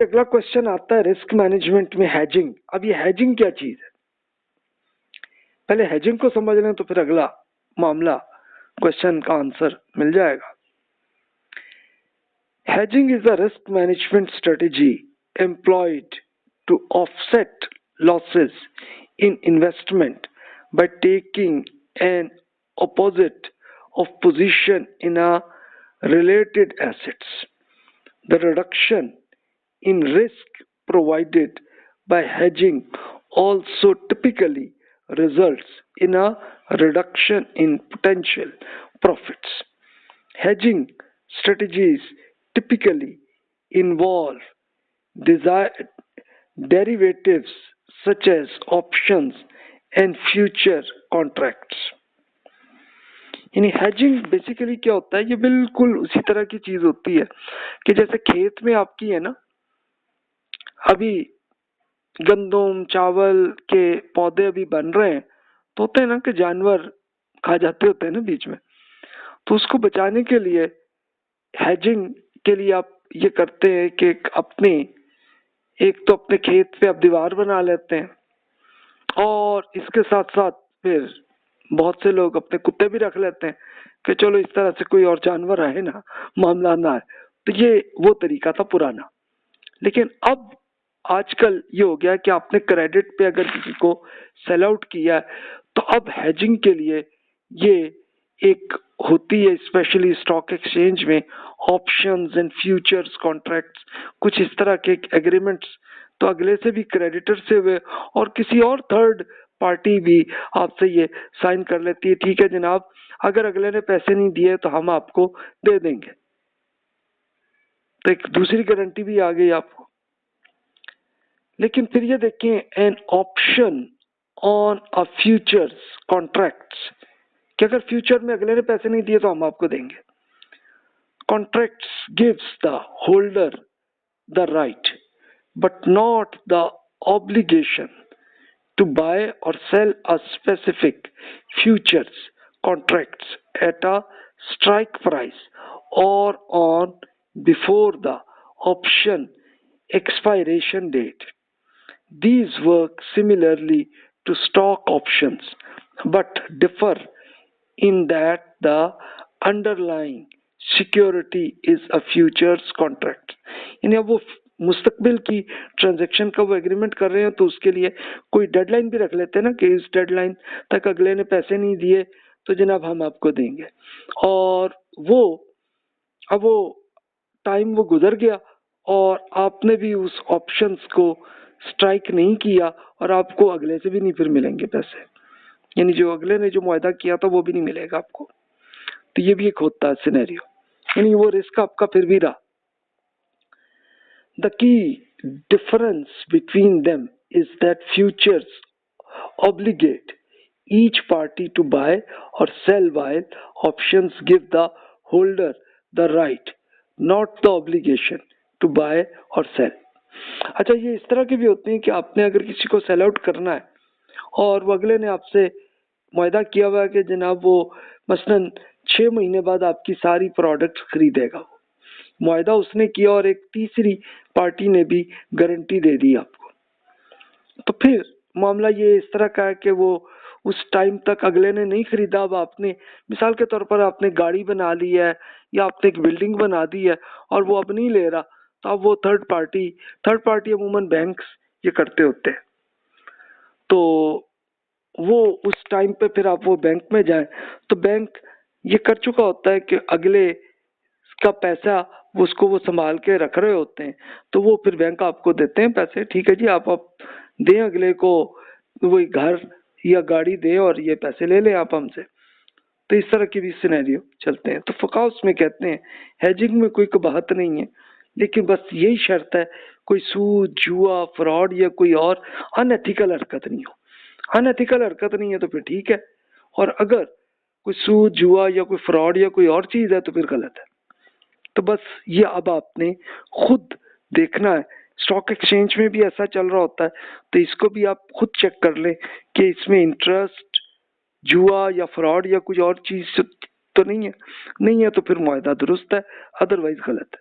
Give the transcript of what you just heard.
अगला क्वेश्चन आता है रिस्क मैनेजमेंट में हैजिंग। अब ये हैजिंग क्या चीज है, पहले हैजिंग को समझ लें तो फिर अगला मामला क्वेश्चन का आंसर मिल जाएगा। Hedging is a risk management strategy employed to offset losses in investment by taking an opposite of position in a related assets. The reduction in risk provided by hedging also typically results in a reduction in potential profits. Hedging strategies typically involve derivatives such as options and future contracts. यानी hedging basically क्या होता है, ये बिल्कुल उसी तरह की चीज होती है कि जैसे खेत में आपकी है ना, अभी गंदम चावल के पौधे अभी बन रहे हैं तो होते हैं ना कि जानवर खा जाते होते हैं ना बीच में, तो उसको बचाने के लिए हैजिंग के लिए आप ये करते हैं कि एक तो अपने खेत पे आप दीवार बना लेते हैं और इसके साथ साथ फिर बहुत से लोग अपने कुत्ते भी रख लेते हैं कि चलो इस तरह से कोई और जानवर आए ना, मामला ना आए। तो ये वो तरीका था पुराना। लेकिन अब आजकल ये हो गया कि आपने क्रेडिट पे अगर किसी को सेल आउट किया है तो अब हेजिंग के लिए ये एक होती है, स्पेशली स्टॉक एक्सचेंज में ऑप्शंस एंड फ्यूचर्स कॉन्ट्रैक्ट्स, कुछ इस तरह के एग्रीमेंट्स तो अगले से भी क्रेडिटर से हुए और किसी और थर्ड पार्टी भी आपसे ये साइन कर लेती है, ठीक है जनाब अगर अगले ने पैसे नहीं दिए तो हम आपको दे देंगे। तो एक दूसरी गारंटी भी आ गई आपको। लेकिन फिर ये देखें an option on a futures contracts कि अगर फ्यूचर में अगले ने पैसे नहीं दिए तो हम आपको देंगे। Contracts gives the holder the right but not the obligation to buy or sell a specific futures contracts at a strike price or on before the option expiration date. These work similarly to stock options but differ in that the underlying security is a futures contract. यानी अब वो मुस्तकबिल की transaction का वो agreement कर रहे हैं तो उसके लिए कोई डेडलाइन भी रख लेते हैं ना कि इस डेडलाइन तक अगले ने पैसे नहीं दिए तो जनाब हम आपको देंगे, और वो अब वो टाइम वो गुजर गया और आपने भी उस ऑप्शंस को स्ट्राइक नहीं किया और आपको अगले से भी नहीं फिर मिलेंगे पैसे, यानी जो अगले ने जो मुआहदा किया था वो भी नहीं मिलेगा आपको। तो ये भी एक होता है सिनेरियो, यानी वो रिस्क आपका फिर भी रहा। The key difference between them is that futures obligate each party to buy or sell while options give the holder the right, not the obligation to buy or sell. अच्छा ये इस तरह के भी होते हैं कि आपने अगर किसी को सेल आउट करना है और वो अगले ने आपसे मुआहदा किया हुआ है कि जनाब वो मसलन 6 महीने बाद आपकी सारी प्रोडक्ट खरीदेगा, मुआहदा उसने किया और एक तीसरी पार्टी ने भी गारंटी दे दी आपको, तो फिर मामला ये इस तरह का है कि वो उस टाइम तक अगले ने नहीं खरीदा, अब आपने मिसाल के तौर पर आपने गाड़ी बना ली है या आपने एक बिल्डिंग बना दी है और वो अब नहीं ले रहा, तो अब वो थर्ड पार्टी अमूमन बैंक्स ये करते होते हैं, तो वो उस टाइम पे फिर आप वो बैंक में जाएं तो बैंक ये कर चुका होता है कि अगले का पैसा उसको वो संभाल के रख रहे होते हैं, तो वो फिर बैंक आपको देते हैं पैसे, ठीक है जी आप दें अगले को वही घर या गाड़ी दें और ये पैसे ले लें आप हमसे। तो इस तरह की भी सिनेरियो चलते हैं। तो फुकाहा उसमें कहते हैं हेजिंग में कोई कबाहत नहीं है, लेकिन बस यही शर्त है कोई सूद जुआ फ्रॉड या कोई और अनएथिकल हरकत नहीं हो। अनएथिकल हरकत नहीं है तो फिर ठीक है, और अगर कोई सूद जुआ या कोई फ्रॉड या कोई और चीज है तो फिर गलत है। तो बस ये अब आपने खुद देखना है, स्टॉक एक्सचेंज में भी ऐसा चल रहा होता है तो इसको भी आप खुद चेक कर लें कि इसमें इंटरेस्ट जुआ या फ्रॉड या कुछ और चीज तो नहीं है तो फिर मुआहदा दुरुस्त है, अदरवाइज गलत है।